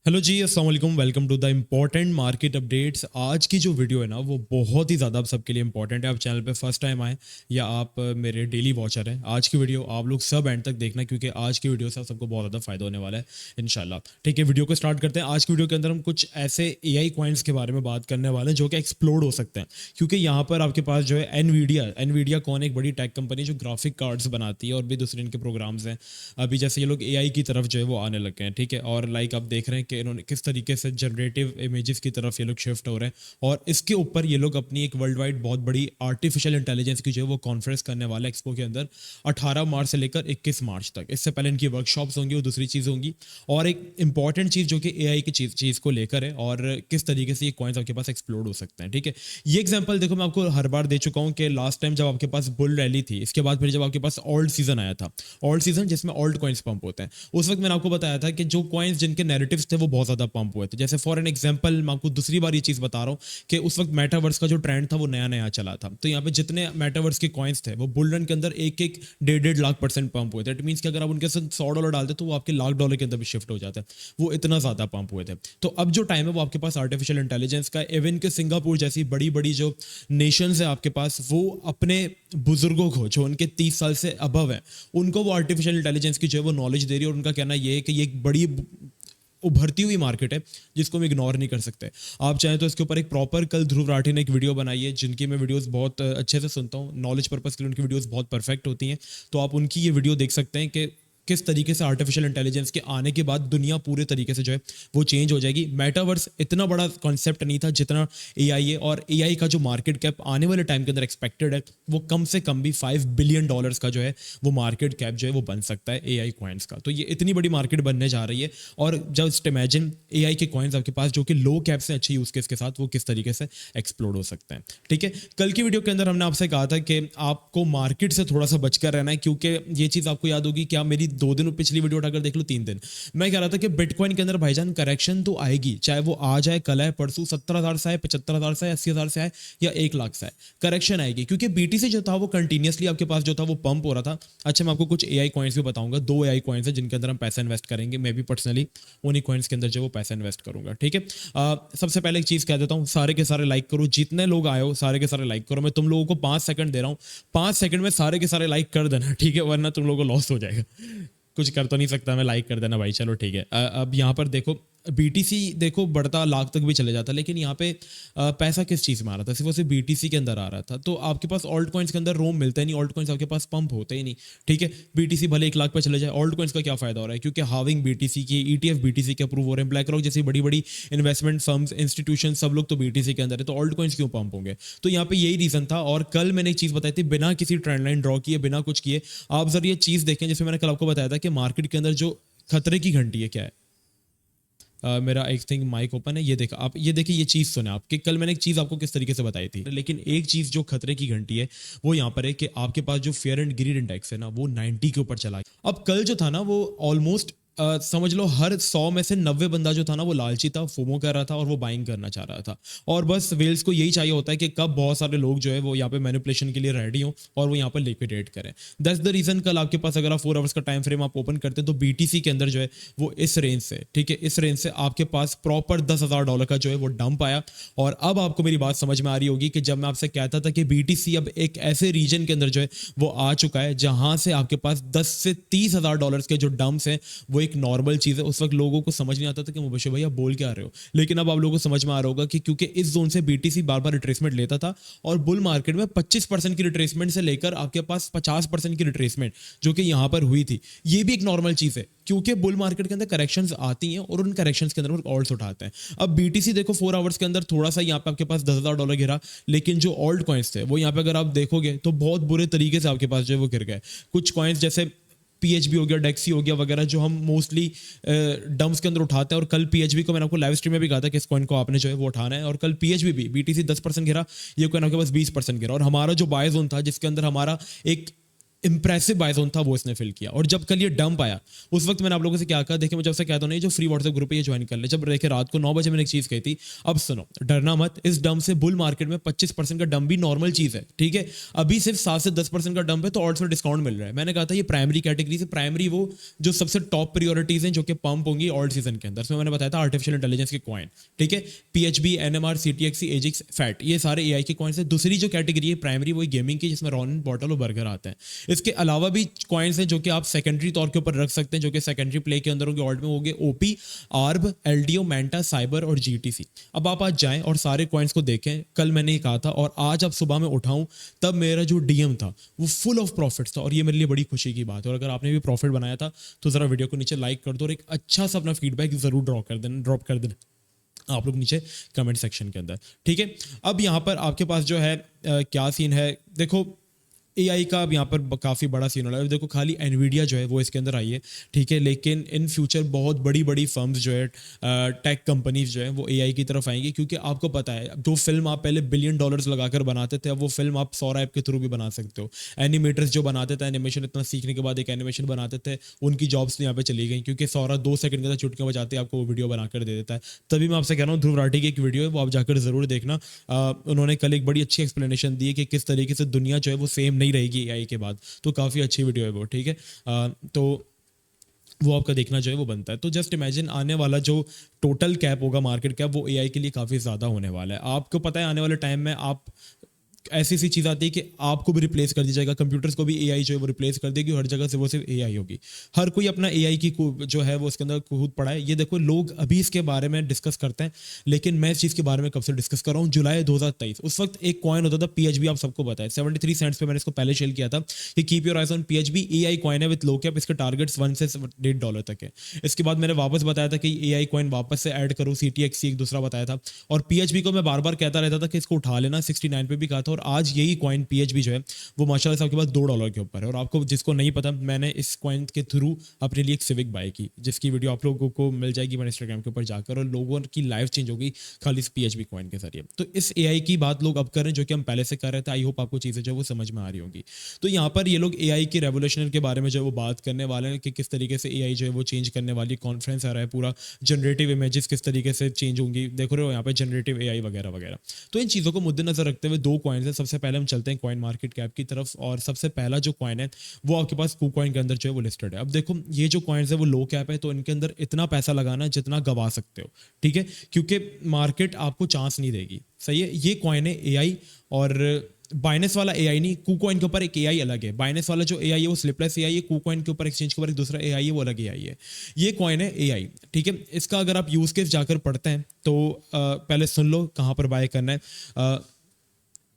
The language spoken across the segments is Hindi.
हेलो जी, अस्सलाम वालेकुम। Welcome to the important market updates. आज की जो वीडियो है ना वो बहुत ही ज़्यादा आप सबके लिए इंपॉर्टेंट है। आप चैनल पे फर्स्ट टाइम आए या आप मेरे डेली वॉचर हैं, आज की वीडियो आप लोग सब एंड तक देखना, क्योंकि आज की वीडियो से आप सबको बहुत ज़्यादा फायदा होने वाला है इंशाल्लाह। ठीक है, वीडियो को स्टार्ट करते हैं। आज की वीडियो के अंदर हम कुछ ऐसे एआई कॉइन्स के बारे में बात करने वाले हैं जो कि एक्सप्लोड हो सकते हैं, क्योंकि यहाँ पर आपके पास जो है एनवीडिया कौन, एक बड़ी टेक कंपनी जो ग्राफिक कार्ड्स बनाती है और भी दूसरे इनके प्रोग्राम्स हैं। अभी जैसे ये लोग एआई की तरफ जो है वो आने लगे हैं, ठीक है, और लाइक आप देख रहे हैं कि इन्होंने किस तरीके से जनरेटिव इमेजेस की तरफ ये लोग शिफ्ट हो रहे हैं। और इसके ऊपर ये लोग अपनी एक वर्ल्ड वाइड बहुत बड़ी आर्टिफिशियल इंटेलिजेंस की जो है वो कॉन्फ्रेंस करने वाले एक्सपो के अंदर 18 मार्च से लेकर 21 मार्च तक। इससे पहले इनकी वर्कशॉप्स होंगी, वो दूसरी चीज़ होंगी। और एक इंपॉर्टेंट चीज़ जो कि एआई की चीज़ को लेकर है और किस तरीके से ये कॉइन्स आपके पास एक्सप्लोड हो सकते हैं, ठीक है। ये एग्जांपल देखो, मैं आपको हर बार दे चुका हूँ कि लास्ट टाइम जब आपके पास बुल रैली थी, इसके बाद फिर जब आपके पास ऑल्ड सीजन आया था, ऑल्ड सीजन जिसमें ऑल्ड कॉइन्स पंप होते हैं, उस वक्त मैंने आपको बताया था कि जो कॉइन्स जिनके नैरेटिव्स थे वो बहुत ज़्यादा पंप हुए थे। जैसे फॉर एन एग्जांपल मैं आपको दूसरी बार ये चीज़ बता रहा हूँ कि उस वक्त मेटावर्स का जो ट्रेंड था वो नया नया चला था। तो यहाँ पे जितने मेटावर्स के कॉइन्स थे वो बुल रन के अंदर एक एक डेढ़ लाख % पंप हुए थे। इट मीन्स कि अगर आप उनके साथ $100 डालते तो वो आपके $1,00,000 के अंदर भी शिफ्ट हो जाते हैं। वो इतना ज़्यादा पंप हुए थे। तो अब जो टाइम है वो आपके पास आर्टिफिशियल इंटेलिजेंस का, इवन के सिंगापुर जैसी बड़ी बड़ी जो नेशंस है आपके पास, वो अपने बुजुर्गों को जो उनके 30 साल से अबव है उनको वो आर्टिफिशियल इंटेलिजेंस की जो है वो नॉलेज दे रही है। और उनका कहना ये है कि ये एक बड़ी उभरती हुई मार्केट है जिसको हम इग्नोर नहीं कर सकते। आप चाहें तो इसके ऊपर एक प्रॉपर, कल ध्रुव राठी ने एक वीडियो बनाई है जिनकी मैं वीडियोस बहुत अच्छे से सुनता हूँ, नॉलेज पर्पस के लिए उनकी वीडियोस बहुत परफेक्ट होती हैं। तो आप उनकी ये वीडियो देख सकते हैं कि किस तरीके से आर्टिफिशियल इंटेलिजेंस के आने के बाद दुनिया पूरे तरीके से जो है वो चेंज हो जाएगी। मेटावर्स इतना बड़ा कॉन्सेप्ट नहीं था जितना एआई है, और एआई का जो मार्केट कैप आने वाले टाइम के अंदर एक्सपेक्टेड है वो कम से कम भी $5 बिलियन का जो है वो मार्केट कैप जो है वो बन सकता है एआई कॉइन्स का। तो ये इतनी बड़ी मार्केट बनने जा रही है। और जस्ट इमेजिन एआई के कॉइन्स आपके पास जो कि लो कैप से अच्छे यूज केस के साथ वो किस तरीके से एक्सप्लोड हो सकते हैं, ठीक है। कल की वीडियो के अंदर हमने आपसे कहा था कि आपको मार्केट से थोड़ा सा बचकर रहना है, क्योंकि ये चीज आपको याद होगी कि आप मेरी 2 दिन पिछली वीडियो उठाकर देख लो, 3 दिन मैं कह रहा था कि बिटकॉइन के अंदर भाईजान करेक्शन तो आएगी, चाहे वो आज आए, कल आए, परसों 70,000 से आए, 75,000 से आए, 80,000 से आए या 1 लाख से आए, करेक्शन आएगी। क्योंकि बीटीसी जो था वो कंटिन्यूसली आपके पास जो था वो पंप हो रहा था। अच्छा, मैं आपको कुछ एआई कॉइन्स भी बताऊंगा। 2 एआई कॉइन्स है जिनके अंदर हम पैसा इन्वेस्ट करेंगे। मैं भी पर्सनली उन्हीं कॉइन्स के अंदर जो वो पैसा इन्वेस्ट करूंगा, ठीक है। सबसे पहले एक चीज कह देता हूँ, सारे के सारे लाइक करो, जितने लोग आए हो सारे के सारे लाइक करो। मैं तुम लोगों को 5 सेकंड दे रहा हूँ, 5 सेकंड में सारे के सारे लाइक कर देना, ठीक है, वरना तुम लोगों को लॉस हो जाएगा। कुछ कर तो नहीं सकता मैं, लाइक कर देना भाई, चलो ठीक है। अब यहाँ पर देखो, बीटीसी देखो बढ़ता लाख तक भी चले जाता, लेकिन यहाँ पे पैसा किस चीज़ में आ रहा था, सिर्फ और सिर्फ बीटीसी के अंदर आ रहा था। तो आपके पास ऑल्ट कॉइन्स के अंदर रोम मिलता ही नहीं, ऑल्ट कॉइन्स आपके पास पंप होते ही नहीं, ठीक है। बीटीसी भले 1 लाख पे चले जाए, ऑल्ट कॉइन्स का क्या फायदा हो रहा है, क्योंकि हाविंग बीटीसी की, ईटीएफ बीटीसी के अप्रूव हो रहे हैं, ब्लैक रॉक जैसी बड़ी बड़ी इन्वेस्टमेंट फर्म्स, इंस्टीट्यूशन, सब लोग तो बीटीसी के अंदर है, तो ऑल्ट कॉइन्स क्यों पंप होंगे। तो यहाँ पे यही रीजन था। और कल मैंने एक चीज़ बताई थी, बिना किसी ट्रेंड लाइन ड्रॉ किए, बिना कुछ किए, आप जरा ये चीज़ देखें जिसमें मैंने कल आपको बताया था कि मार्केट के अंदर जो खतरे की घंटी है क्या है। मेरा एक थिंग माइक ओपन है, ये देखा आप, ये देखिए, ये चीज़ सुने आपके, कल मैंने एक चीज़ आपको किस तरीके से बताई थी। लेकिन एक चीज़ जो खतरे की घंटी है वो यहाँ पर है कि आपके पास जो फेयर एंड ग्रीड इंडेक्स है ना वो 90 के ऊपर चला गया। अब कल जो था ना वो ऑलमोस्ट समझ लो हर 100 में से 90 बंदा जो था ना वो लालची था, फोमो कर रहा था और वो बाइंग करना चाह रहा था। और बस वेल्स को यही चाहिए होता है कि कब बहुत सारे लोग जो है वो यहाँ पे मैनिपुलेशन के लिए रेडी हो और वो यहाँ पर लिक्विडेट करें। दैट्स द रीजन कल आपके पास अगर आप 4 आवर्स का टाइम फ्रेम आप ओपन करते हैं तो बीटीसी के अंदर जो है वो इस रेंज से, ठीक है, इस रेंज से आपके पास प्रॉपर $10,000 का जो है वो डंप आया। और अब आपको मेरी बात समझ में आ रही होगी कि जब मैं आपसे कहता था कि बीटीसी अब एक ऐसे रीजन के अंदर जो है वो आ चुका है जहां से आपके पास 10 से $30,000 के जो डंप्स हैं वो एक नॉर्मल चीज़ है। उस वक्त लोगों को समझ नहीं आता था कि मुबशिर भाई आप बोल क्या रहे हो, लेकिन अब आप लोगों को समझ में आ रहा होगा कि क्योंकि इस जोन से बीटीसी बार बार रिट्रेसमेंट लेता था और बुल मार्केट में 25% की रिट्रेसमेंट से लेकर आपके पास 50% की रिट्रेसमेंट जो कि यहां पर हुई थी, ये भी एक नॉर्मल चीज़ है, क्योंकि बुल मार्केट के अंदर करेक्शंस आती हैं और उन करेक्शंस के अंदर ऑल्ट्स उठाते हैं। अब बीटीसी देखो 4 आवर्स के अंदर थोड़ा सा यहाँ पे आपके पास $10,000 गिरा, लेकिन जो ऑल्ट कॉइन्स थे वो यहाँ पे अगर आप देखोगे तो बहुत बुरे तरीके से आपके पास जो है वो गिर गए। कुछ कॉइन्स जैसे पीएचबी हो गया, डेक्सी हो गया वगैरह, जो हम मोस्टली डम्प्स के अंदर उठाते हैं। और कल पीएचबी को मैंने आपको लाइव स्ट्रीम में भी कहा था कि इस कॉइन को आपने जो है वो उठाना है। और कल पीएचबी भी, बीटीसी 10% गिरा, ये कॉइन आपके पास 20% गिरा। और हमारा जो बाय जोन था जिसके अंदर हमारा एक इंप्रेसिव बाय जोन था वो इसने फिल किया। और जब कल ये डंप आया उस वक्त मैंने आप लोगों से क्या कहा, देखिए मैं जब से कहता हूँ नहीं जो फ्री व्हाट्सएप ग्रुप है ये ज्वाइन कर ले, जब देखे रात को 9 बजे मैंने एक चीज़ कही थी, अब सुनो डरना मत, इस डंप से बुल मार्केट में 25% का डंप भी नॉर्मल चीज़ है, ठीक है। अभी सिर्फ 7 से 10% का डंप है तो ऑल्ट्स में डिस्काउंट मिल रहा है। मैंने कहा था ये प्राइमरी कैटेगरी से, प्राइमरी वो जो सबसे टॉप प्रियोरिटीज हैं जो कि पंप होंगी ऑल्ट सीजन के अंदर, उसमें मैंने बताया था आर्टिफिशियल इंटेलिजेंस के कॉइन, ठीक है, पीएचबी, एनएमआर, सीटीएक्सी, एजिक्स, फैट, ये सारे एआई के कॉइन्स हैं। दूसरी जो कैटेगरी है प्राइमरी वही गेमिंग की जिसमें रॉन, बॉटल और बर्गर आते हैं। इसके अलावा भी कॉइन्स हैं जो कि आप सेकेंडरी तौर के ऊपर रख सकते हैं, जो कि सेकेंडरी प्ले के अंदर होंगे, ऑल्ट में होंगे ओपी, आर्ब, एलडीओ, मैंटा, साइबर और जीटीसी। अब आप आज जाएं और सारे कॉइन्स को देखें, कल मैंने ये कहा था और आज आप सुबह में उठाऊं तब मेरा जो डीएम था वो फुल ऑफ प्रॉफिट्स था और ये मेरे लिए बड़ी खुशी की बात है। और अगर आपने भी प्रॉफिट बनाया था तो जरा वीडियो को नीचे लाइक कर दो और एक अच्छा सा अपना फीडबैक जरूर ड्रॉप कर देना आप लोग नीचे कमेंट सेक्शन के अंदर, ठीक है। अब यहाँ पर आपके पास जो है क्या सीन है, देखो एआई का अब यहाँ पर काफ़ी बड़ा सीन हो रहा है। देखो खाली एनवीडिया जो है वो इसके अंदर आई है, ठीक है, लेकिन इन फ्यूचर बहुत बड़ी बड़ी फर्म्स जो है, टेक कंपनीज जो है वो एआई की तरफ आएंगी, क्योंकि आपको पता है जो फिल्म आप पहले $1 बिलियन लगाकर बनाते थे अब वो फिल्म आप सौर ऐप के थ्रू भी बना सकते हो। एनिमेटर्स जो बनाते थे एनिमेशन, इतना सीखने के बाद एक एनिमेशन बनाते थे, उनकी जॉब्स यहाँ पे चली गई, क्योंकि सौरा 2 सेकंड के अंदर चुटकियां बजाते आपको वो वीडियो बनाकर दे देता है। तभी मैं आपसे कह रहा हूँ ध्रुव राठी की एक वीडियो है वो आप जाकर जरूर देखना। उन्होंने कल एक बड़ी अच्छी एक्सप्लेनेशन दी है कि किस तरीके से दुनिया जो है वो सेम नहीं रहेगी एआई के बाद, तो काफ़ी अच्छी वीडियो है वो, ठीक है। तो वो आपका देखना जो है वो बनता है। तो जस्ट इमेजिन आने वाला जो टोटल कैप होगा, मार्केट कैप, वो एआई के लिए काफ़ी ज़्यादा होने वाला है। आपको पता है आने वाले टाइम में आप ऐसी सी चीज़ आती है कि आपको भी रिप्लेस कर दिया जाएगा, कंप्यूटर्स को भी एआई जो है वो रिप्लेस कर देगी, हर जगह से वो सिर्फ एआई होगी। हर कोई अपना एआई की जो है वो उसके अंदर कूद पड़ा है। ये देखो लोग अभी इसके बारे में डिस्कस करते हैं, लेकिन मैं इस चीज़ के बारे में कब से डिस्कस कर रहा हूँ, जुलाई 2023। उस वक्त एक कॉइन होता था पीएचबी, आप सबको पता है 73 सेंट्स पे मैंने इसको पहले शेयर किया था कि keep your eyes on PHB. AI coin है विद लो कैप, इसके टारगेट्स $1 से $8 तक है। इसके बाद मैंने वापस बताया था कि एआई कॉइन वापस से ऐड करो, सीटीएक्सी एक दूसरा बताया था, और पीएचबी को मैं बार बार कहता रहता था कि इसको उठा लेना, 69 पे भी कहा था। और आज यही कॉइन पीएचबी जो है वो माशाल्लाह से आपके पास $2 के ऊपर है। और आपको जिसको नहीं पता, मैंने इस कॉइन के थ्रू अपने लिए एक सिविक बाय की, जिसकी वीडियो आप लोगों को मिल जाएगी मेरे इंस्टाग्राम के ऊपर जाकर, और लोगों की लाइफ चेंज होगी खाली इस पीएचबी कॉइन के जरिए। तो इस एआई की बात लोग अब कर रहे हैं जो कि हम पहले से कर रहे थे। आई होप आपको चीज़ें जो है वो समझ में आ रही होंगी। तो यहाँ पर ये लोग एआई के रेवोल्यूशन के बारे में जो है वो बात करने वाले हैं कि किस तरीके से एआई जो है वो चेंज करने वाली। कॉन्फ्रेंस आ रहा है पूरा, जनरेटिव इमेजेस किस तरीके से चेंज होंगी, देखो रहे हो यहाँ पे जनरेटिव एआई वगैरह वगैरह। तो इन चीज़ों को मद्देनजर रखते हुए 2 कॉइन्स हैं। सबसे पहले हम चलते हैं कॉइन मार्केट कैप की तरफ, और सबसे पहला जो कॉइन है वो आपके पास KuCoin के अंदर जो है वो लिस्टेड है। अब देखो ये जो कॉइन्स है वो लो कैप है, तो इनके अंदर इतना पैसा लगाना जितना गवा सकते हो, ठीक है, क्योंकि मार्केट आपको चांस नहीं देगी, सही है। ये कॉइन है एआई, और बाइनेंस वाला एआई नहीं, KuCoin के ऊपर एक एआई अलग है। बाइनेंस वाला जो एआई है वो स्लिपलेस एआई है, KuCoin के ऊपर एक्सचेंज के ऊपर एक दूसरा एआई है, वो अलग एआई है। ये कॉइन है एआई, ठीक है। इसका अगर आप यूज केस जाकर पढ़ते हैं तो पहले सुन लो कहाँ पर बाय करना है।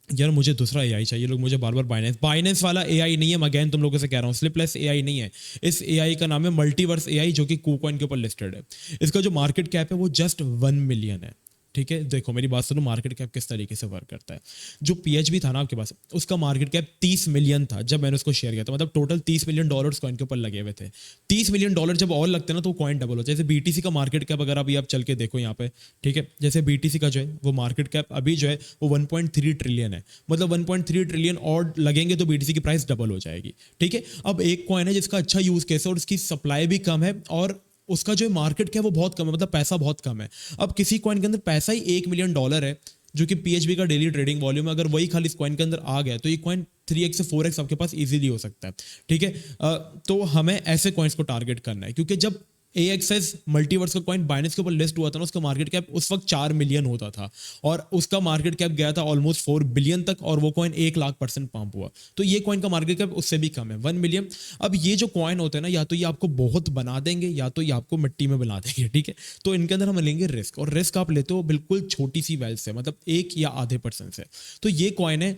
यार मुझे दूसरा एआई चाहिए, लोग मुझे बार बार बाइनेंस वाला एआई नहीं है, मैं अगेन तुम लोगों से कह रहा हूँ, स्लिपलेस एआई नहीं है। इस एआई का नाम है मल्टीवर्स एआई, जो कि KuCoin के ऊपर लिस्टेड है। इसका जो मार्केट कैप है वो जस्ट 1 मिलियन है, ठीक है। देखो मेरी बात सुनो, मार्केट कैप किस तरीके से वर्क करता है। जो पीएचबी था ना आपके पास, उसका मार्केट कैप 30 मिलियन था जब मैंने उसको शेयर किया था, मतलब टोटल $30 मिलियन कॉइन के ऊपर लगे हुए थे। $30 मिलियन जब और लगते हैं ना तो कॉइन डबल हो जाए। जैसे बीटीसी का मार्केट कैप अगर अभी आप चल के देखो यहाँ पे, ठीक है, जैसे बीटीसी का जो है वो मार्केट कैप अभी जो है वो 1.3 ट्रिलियन है, मतलब 1.3 ट्रिलियन और लगेंगे तो बीटीसी की प्राइस डबल हो जाएगी, ठीक है। अब एक कॉइन है जिसका अच्छा यूज केस है और उसकी सप्लाई भी कम है, और उसका जो मार्केट क्या है वो बहुत कम है, मतलब पैसा बहुत कम है। अब किसी कॉइन के अंदर पैसा ही $1 मिलियन है, जो कि पीएचबी का डेली ट्रेडिंग वॉल्यूम है, अगर वही खाली इस कॉइन के अंदर आ गया तो ये कॉइन 3x से 4x आपके पास इजीली हो सकता है, ठीक है। तो हमें ऐसे कॉइन्स को टारगेट करना है, क्योंकि जब AXS मल्टीवर्स का कॉइन बाइनेंस के ऊपर लिस्ट हुआ था ना, उसका मार्केट कैप उस वक्त 4 मिलियन होता था और उसका मार्केट कैप गया था ऑलमोस्ट 4 बिलियन तक, और वो कॉइन 1,00,000% पंप हुआ। तो ये कॉइन का मार्केट कैप उससे भी कम है, 1 मिलियन। अब ये जो कॉइन होते हैं ना, या तो ये आपको बहुत बना देंगे या तो ये आपको मिट्टी में बना देंगे, ठीक है। तो इनके अंदर हम लेंगे रिस्क, और रिस्क आप लेते हो बिल्कुल छोटी सी वेल्थ से, मतलब 1 या आधे % से। तो ये कॉइन है।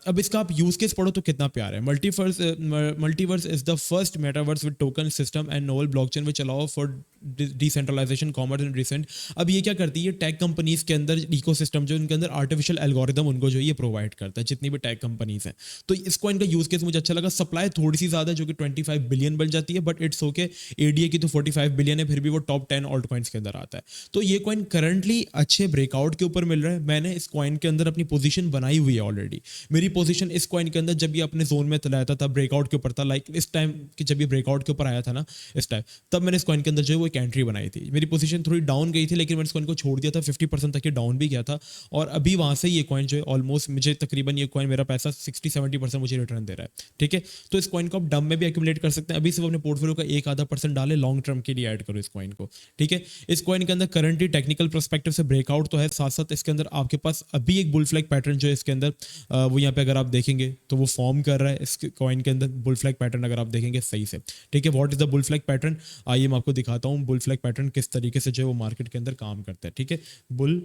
अब इसका आप यूज केस पढ़ो तो कितना प्यार है। Multiverse is the first metaverse with token system and novel blockchain which allow law for decentralisation commerce and recent. अब ये क्या करती है, टेक कंपनीज के अंदर इकोसिस्टम जो उनके अंदर आर्टिफिशियल एल्गोरिदम उनको जो ये प्रोवाइड करता है, जितनी भी टेक कंपनीज हैं। तो इस कॉइन का यूज केस मुझे अच्छा लगा। सप्लाई थोड़ी सी ज्यादा है जो कि 25 बिलियन बन जाती है, बट इट्स ओके। एडीए की तो 45 बिलियन है, फिर भी वो टॉप 10 ऑल्ट कॉइन्स के अंदर आता है। तो ये कॉइन करंटली अच्छे ब्रेकआउट के ऊपर मिल रहा है। मैंने इस कॉइन के अंदर अपनी पोजीशन बनाई हुई है ऑलरेडी। मेरी पोजीशन इस कॉइन के अंदर जब ये अपने जोन में रहता था, ब्रेकआउट के ऊपर था, लाइक इस टाइम कि जब ये ब्रेकआउट के ऊपर आया था ना, इस टाइम, तब मैंने इस कॉइन के अंदर जो है वो एक एंट्री बनाई थी। मेरी पोजीशन थोड़ी डाउन गई थी, लेकिन मैंने इस कॉइन को छोड़ दिया था, 50% तक ये डाउन भी गया था। और अभी वहां से ये कॉइन जो है ऑलमोस्ट मुझे तकरीबन ये कॉइन मेरा पैसा 60-70% मुझे रिटर्न दे रहा है। ठीक है, तो इस कॉइन को आप डम में भी एक्यूमुलेट कर सकते हैं। अभी सिर्फ अपने पोर्टफोलियो का 1-आधा% डाले, लॉन्ग टर्म के लिए ऐड करो इस कॉइन को। ठीक है, इस कॉइन के अंदर करंटली टेक्निकल पर्सपेक्टिव से ब्रेकआउट तो है, साथ साथ इसके अंदर आपके पास अभी एक बुल फ्लैग पैटर्न जो है इसके अंदर वो यहाँ पे अगर आप देखेंगे तो वो फॉर्म कर रहा है। इस कॉइन के अंदर बुल फ्लैग पैटर्न अगर आप देखेंगे सही से। ठीक है, what is the bull flag pattern, आइए मैं आपको दिखाता हूँ बुल फ्लैग पैटर्न किस तरीके से जो है वो मार्केट के अंदर काम करता है। ठीक है, बुल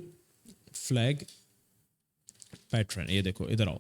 फ्लैग पैटर्न, ये देखो इधर आओ।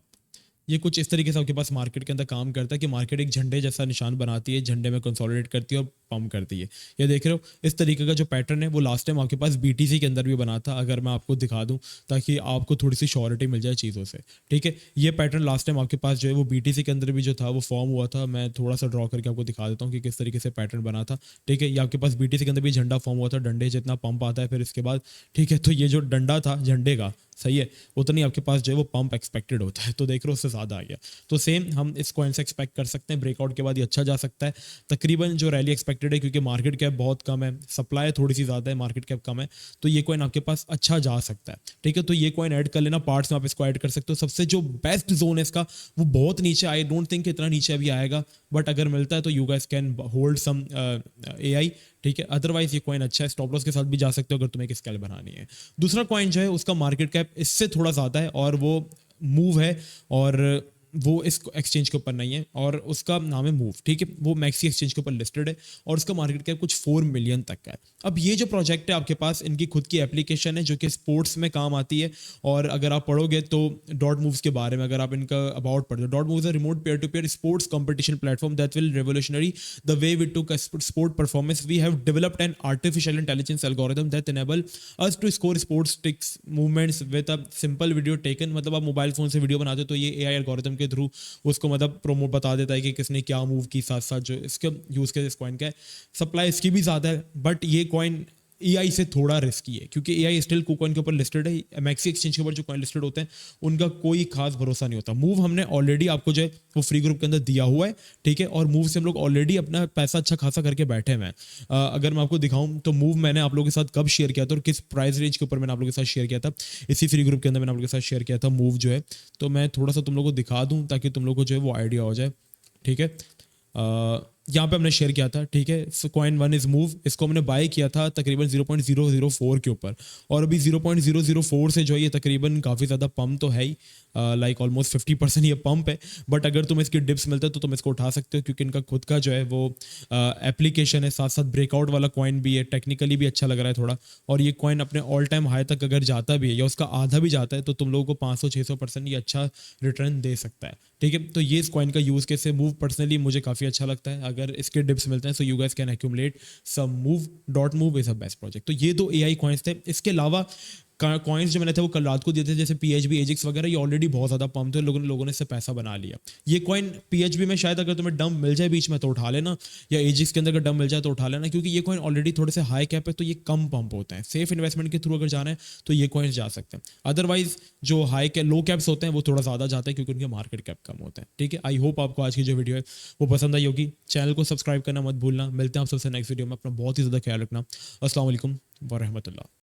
ये कुछ इस तरीके से आपके पास मार्केट के अंदर काम करता है कि मार्केट एक झंडे जैसा निशान बनाती है, झंडे में कंसोलिडेट करती है और पंप करती है। ये देख रहे हो, इस तरीके का जो पैटर्न है वो लास्ट टाइम आपके पास बीटीसी के अंदर भी बना था। अगर मैं आपको दिखा दूं ताकि आपको थोड़ी सी श्योरिटी मिल जाए चीज़ों से। ठीक है, ये पैटर्न लास्ट टाइम आपके पास जो है वो बीटीसी के अंदर भी जो था वो फॉर्म हुआ था। मैं थोड़ा सा ड्रॉ करके आपको दिखा देता हूँ कि किस तरीके से पैटर्न बना था। ठीक है, ये आपके पास बीटीसी के अंदर भी झंडा फॉर्म हुआ था, डंडे जितना पंप आता है फिर इसके बाद। ठीक है, तो ये जो डंडा था झंडे का, सही है, उतनी आपके पास जो है वो पंप एक्सपेक्टेड होता है। तो देख रहे हो उससे ज़्यादा आ गया। तो सेम हम इस कॉइन से एक्सपेक्ट कर सकते हैं, ब्रेकआउट के बाद ये अच्छा जा सकता है। तकरीबन जो रैली एक्सपेक्टेड है, क्योंकि मार्केट कैप बहुत कम है, सप्लाई थोड़ी सी ज़्यादा है, मार्केट कैप कम है, तो ये कॉइन आपके पास अच्छा जा सकता है। ठीक है, तो ये कॉइन ऐड कर लेना, पार्ट्स में आप इसको ऐड कर सकते हो। सबसे जो बेस्ट जोन है इसका वो बहुत नीचे, आई डोंट थिंक इतना नीचे अभी आएगा, बट अगर मिलता है तो you guys can hold some AI. ठीक है, अदरवाइज ये कॉइन अच्छा है, स्टॉप लॉस के साथ भी जा सकते हो अगर तुम्हें एक स्केल बनानी है। दूसरा कॉइन जो है उसका मार्केट कैप इससे थोड़ा ज़्यादा है और वो मूव है, और वो इस एक्सचेंज के ऊपर नहीं है, और उसका नाम है मूव। ठीक है, वो मैक्सी एक्सचेंज के ऊपर लिस्टेड है और उसका मार्केट कैप कुछ 4 मिलियन तक का है। अब ये जो प्रोजेक्ट है आपके पास, इनकी खुद की एप्लीकेशन है जो कि स्पोर्ट्स में काम आती है। और अगर आप पढ़ोगे तो डॉट मूव्स के बारे में, अगर आप इनका अबाउट पढ़ो, dot moves a remote peer to peer sports competition platform that will revolutionary the way we took sport performance. We have developed an artificial intelligence algorithm that enable us to score sports ticks movements with a simple video taken. मतलब आप मोबाइल फोन से वीडियो बनाते हो तो ये एआई एल्गोरिथम के थ्रू उसको मतलब प्रोमोट बता देता है कि किसने क्या मूव की। साथ साथ जो इसका यूज केस इस कॉइन का है, सप्लाई इसकी भी ज़्यादा है, बट ये कॉइन एआई से थोड़ा रिस्की है क्योंकि एआई स्टिल KuCoin के ऊपर लिस्टेड है। मैक्सी एक्सचेंज के ऊपर जो कॉइन लिस्टेड होते हैं उनका कोई खास भरोसा नहीं होता। मूव हमने ऑलरेडी आपको जो है वो फ्री ग्रुप के अंदर दिया हुआ है। ठीक है, और मूव से हम लोग ऑलरेडी अपना पैसा अच्छा खासा करके बैठे हुए हैं। अगर मैं आपको दिखाऊं तो मूव मैंने आप लोगों के साथ कब शेयर किया था और किस प्राइस रेंज के ऊपर मैंने आप लोगों के साथ शेयर किया था, इसी फ्री ग्रुप के अंदर मैंने आप लोगों के साथ शेयर किया था मूव जो है। तो मैं थोड़ा सा तुम लोगों को दिखा दूं ताकि तुम लोगों को जो है वो आइडिया हो जाए। ठीक है, यहाँ पे हमने शेयर किया था। ठीक है, सो कॉइन 1 इज मूव, इसको हमने बाय किया था तकरीबन 0.004 के ऊपर, और अभी 0.004 से जो है ये तकरीबन काफ़ी ज़्यादा पंप तो है ही, लाइक ऑलमोस्ट 50% ये पंप है। बट अगर तुम्हें इसके डिप्स मिलते हैं तो तुम इसको उठा सकते हो क्योंकि इनका खुद का जो है वो एप्लीकेशन है, साथ साथ ब्रेकआउट वाला कॉइन भी है, टेक्निकली भी अच्छा लग रहा है थोड़ा। और ये कॉइन अपने ऑल टाइम हाई तक अगर जाता भी है या उसका आधा भी जाता है तो तुम लोगों को 500-600% ये अच्छा रिटर्न दे सकता है। ठीक है, तो ये इस कॉइन का यूज़ कैसे, मूव पर्सनली मुझे काफ़ी अच्छा लगता है। अगर इसके डिप्स मिलते हैं so you guys can accumulate some move. Dot move is a best project. तो ये दो एआई कॉइन्स थे। इसके अलावा कॉइन्स जो मैंने थे वो कल रात को दिए थे, जैसे PHB एजिक्स वगैरह, ये ऑलरेडी बहुत ज़्यादा पंप थे, लोगों ने इससे पैसा बना लिया। ये कॉइन PHB में शायद अगर तुम्हें डंप मिल जाए बीच में तो उठा लेना, या एजिक्स के अंदर अगर डंप मिल जाए तो उठा लेना, क्योंकि ये कॉइन ऑलरेडी थोड़े से हाई कैप है तो ये कम पंप होते हैं। सेफ इन्वेस्टमेंट के थ्रू अगर जाना है तो ये कॉइन्स जा सकते हैं। अदरवाइज जो लो कैप्स होते हैं वो थोड़ा ज़्यादा जाते हैं क्योंकि उनके मार्केट कैप कम होते हैं। ठीक है, आई होप आपको आज की जो वीडियो है वो पसंद आई होगी। चैनल को सब्सक्राइब करना मत भूलना। मिलते हैं आप सबसे नेक्स्ट वीडियो में। अपना बहुत ही ज़्यादा ख्याल रखना। अस्सलाम वालेकुम व रहमतुल्लाह।